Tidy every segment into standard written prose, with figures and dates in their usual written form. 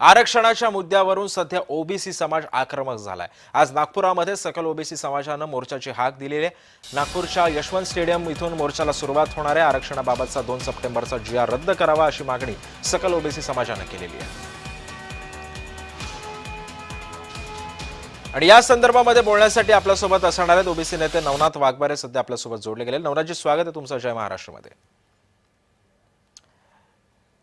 आरक्षणाच्या मुद्द्यावरून सध्या ओबीसी समाज आक्रमक झालाय। आज नागपुरामध्ये सकल ओबीसी समाजानं मोर्चाची हाक दिलेली आहे। नागपूरच्या यशवंत स्टेडियम इथून मोर्चाला सुरुवात होणार आहे। आरक्षणाबाबतचा 2 सप्टेंबरचा GR रद्द करावा अशी मागणी सकल ओबीसी समाजानं केलेली आहे। आणि या संदर्भामध्ये बोलण्यासाठी आपल्यासोबत असणार आहेत ओबीसी नेते नवनाथ वाघमारे सध्या आपल्यासोबत जोडले गेले। नवनाथजी, स्वागत आहे तुमचं जय महाराष्ट्रमध्ये।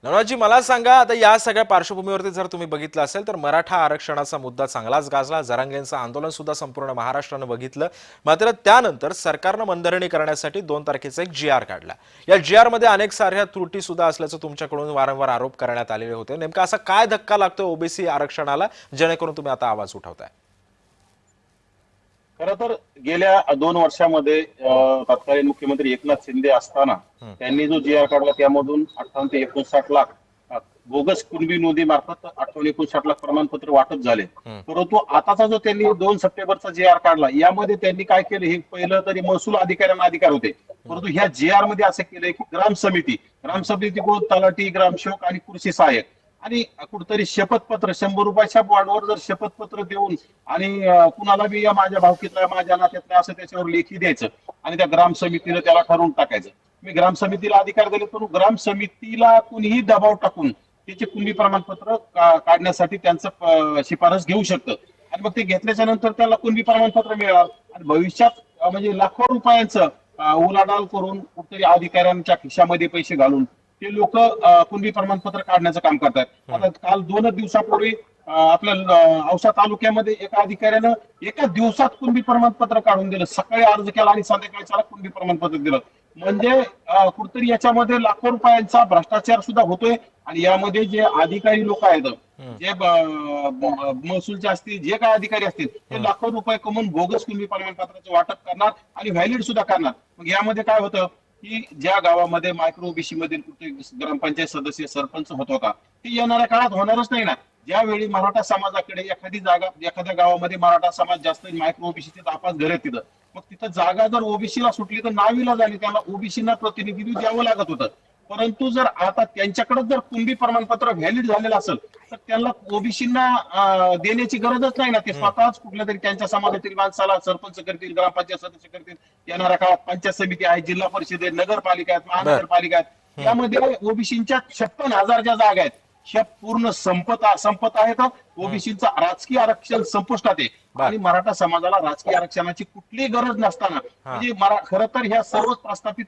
नवनाथजी, मला सांगा, आता या सगळ्या पार्श्वभूमीवरती जर तुम्ही बघितलं असेल तर मराठा आरक्षणाचा मुद्दा चांगलाच गाजला। जरांगेंचं आंदोलन सुद्धा संपूर्ण महाराष्ट्रानं बघितलं। मात्र त्यानंतर सरकारनं मनधरणी करण्यासाठी 2 तारखेचा एक GR काढला। या GR मध्ये अनेक साऱ्या त्रुटी सुद्धा असल्याचं तुमच्याकडून वारंवार आरोप करण्यात आलेले होते। नेमका असा काय धक्का लागतोय ओबीसी आरक्षणाला जेणेकरून तुम्ही आता आवाज उठवताय? खरं तर गेल्या 2 वर्षामध्ये तत्कालीन मुख्यमंत्री एकनाथ शिंदे असताना त्यांनी जो GR काढला त्यामधून 58 ते 59 लाख बोगस कुणबी नोंदी मार्फत 58 59 लाख प्रमाणपत्र वाटप झाले। परंतु आताचा जो त्यांनी 2 सप्टेंबरचा GR काढला यामध्ये त्यांनी काय केलं, हे पहिलं तरी महसूल अधिकाऱ्यांना अधिकार होते, परंतु ह्या GR मध्ये असं केलंय की ग्रामसमितीकडून तलाठी, ग्रामसेवक आणि कृषी सहाय्यक आणि कुठतरी शपथपत्र 100 रुपयाच्या बॉन्डवर जर शपथपत्र देऊन आणि कुणाला बी या माझ्या भावकीतला माझ्या नात्यातला असं त्याच्यावर लेखी द्यायचं आणि त्या ग्राम समितीने त्याला ठरवून टाकायचं। मी ग्राम समितीला अधिकार दिले, पण ग्राम समितीला कुणीही दबाव टाकून त्याचे कुणबी प्रमाणपत्र काढण्यासाठी त्यांचं शिफारस घेऊ शकतं आणि मग ते घेतल्याच्या नंतर त्याला कुणबी प्रमाणपत्र मिळालं आणि भविष्यात म्हणजे लाखो रुपयांचं उलाढाल करून कुठतरी अधिकाऱ्यांच्या खिशामध्ये पैसे घालून ते लोक कुणबी प्रमाणपत्र काढण्याचं काम करतात। आता काल 2 दिवसापूर्वी आपल्या औसा तालुक्यामध्ये एका अधिकाऱ्यानं एका दिवसात कुणबी प्रमाणपत्र काढून दिलं। सकाळी अर्ज केला आणि संध्याकाळी त्याला कुणबी प्रमाणपत्र दिलं। म्हणजे कुठतरी याच्यामध्ये लाखो रुपयांचा भ्रष्टाचार सुद्धा होतोय आणि यामध्ये जे अधिकारी लोक आहेत, जे महसूलचे असतील, जे काही अधिकारी असतील, ते लाखो रुपये कमवून बोगस कुणबी प्रमाणपत्राचं वाटप करणार आणि व्हॅलिड सुद्धा करणार। मग यामध्ये काय होतं की ज्या गावामध्ये मायक्रो ओबीसी मधील ग्रामपंचायत सदस्य सरपंच होत होता ते येणाऱ्या काळात होणारच नाही ना। ज्यावेळी मराठा समाजाकडे एखादी जागा, एखाद्या गावामध्ये मराठा समाज जास्त, मायक्रो ओबीसीचे 5 घर आहेत तिथं, मग तिथं जागा जर ओबीसीला सुटली तर नावीला झाली, त्याला ओबीसीना प्रतिनिधित्व द्यावं लागत होतं। परंतु जर आता त्यांच्याकडे जर कुणबी प्रमाणपत्र व्हॅलिड झालेलं असेल तर त्यांना ओबीसीना देण्याची गरजच नाही ना। ते स्वतःच कुठल्या तरी त्यांच्या समाजातील माणसाला सरपंच करतील, ग्रामपंचायत सदस्य करतील। येणाऱ्या काळात पंचायत समिती आहे, जिल्हा परिषद आहे, नगरपालिका आहेत, महानगरपालिका आहेत, यामध्ये ओबीसीच्या 56,000 ज्या जागा आहेत ह्या पूर्ण संपत आहेत। ओबीसीचं राजकीय आरक्षण संपुष्टात आहे आणि मराठा समाजाला राजकीय आरक्षणाची कुठलीही गरज नसताना म्हणजे खरं तर ह्या सर्व प्रस्थापित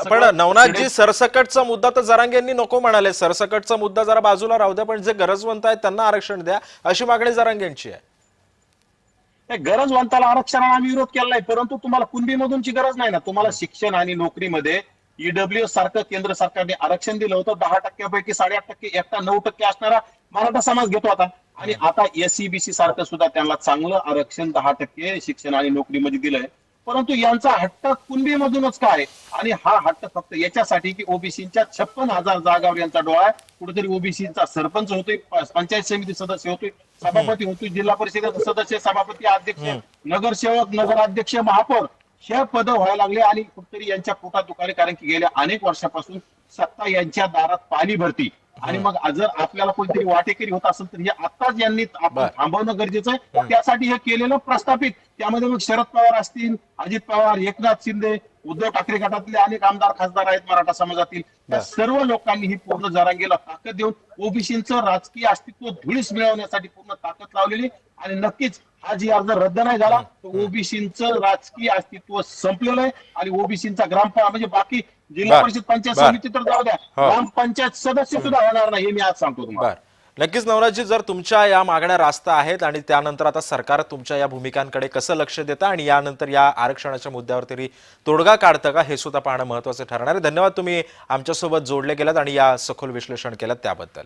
पण नवनाथजी, सरसकटचा मुद्दा तर जरांगेंनी नको म्हणाले। सरसकटचा मुद्दा जरा बाजूला राहू द्या, पण जे गरजवंत आहेत त्यांना आरक्षण द्या अशी मागणी जरांगेंची आहे। गरजवंताला आरक्षणाला आम्ही विरोध केला नाही, परंतु तुम्हाला कुणबी मधूनची गरज नाही ना। तुम्हाला शिक्षण आणि नोकरीमध्ये EWS सारखं केंद्र सरकारने आरक्षण दिलं होतं। 10% पैकी 8.5%, एकटा 9% असणारा मराठा समाज घेतो आता, आणि आता SCBC सारखं सुद्धा त्यांना चांगलं आरक्षण 10% शिक्षण आणि नोकरीमध्ये दिलंय। परंतु यांचा हट्ट कुणबी मधूनच काय, आणि हा हट्ट फक्त याच्यासाठी की ओबीसीच्या 56,000 जागावर यांचा डोळा आहे। कुठेतरी ओबीसीचा सरपंच होतोय, पंचायत समिती सदस्य होतोय, सभापती होतोय, जिल्हा परिषदेचा सदस्य, सभापती, अध्यक्ष, नगरसेवक, नगराध्यक्ष, महापौर हे पद व्हायला लागले आणि कुठतरी यांच्या पोटात दुखाले, कारण की गेल्या अनेक वर्षापासून सत्ता यांच्या दारात पाणी भरती आणि मग जर आपल्याला कोणतरी वाटेकरी होत असेल तर हे आताच यांनी आपण थांबवणं गरजेचं आहे। त्यासाठी हे केलेलं प्रस्थापित, त्यामध्ये मग शरद पवार असतील, अजित पवार, एकनाथ शिंदे, उद्धव ठाकरे गटातले अनेक आमदार खासदार आहेत मराठा समाजातील, त्या सर्व लोकांनी ही पूर्ण जरांगेला ताकद देऊन ओबीसीचं राजकीय अस्तित्व धुळीस मिळवण्यासाठी पूर्ण ताकद लावलेली आणि नक्कीच हा GR जर रद्द नाही झाला तर ओबीसीचं राजकीय अस्तित्व संपलेलं आहे आणि ओबीसीचा म्हणजे बाकी जिल्हा परिषद, पंचायत समिती तर जाऊ द्या, ग्रामपंचायत सदस्य सुद्धा होणार नाही, हे मी आज सांगतो तुम्हाला। नक्कीच नवनाथजी, जर तुमच्या या मागण्या रास्त आहेत आणि त्यानंतर आता सरकार तुमच्या या भूमिकांकडे कसं लक्ष देतं आणि यानंतर या आरक्षणाच्या मुद्द्यावर तरी तोडगा काढतं का हे सुद्धा पाहणं महत्त्वाचं ठरणार आहे। धन्यवाद, तुम्ही आमच्यासोबत जोडले गेलात आणि या सखोल विश्लेषण केलं त्याबद्दल।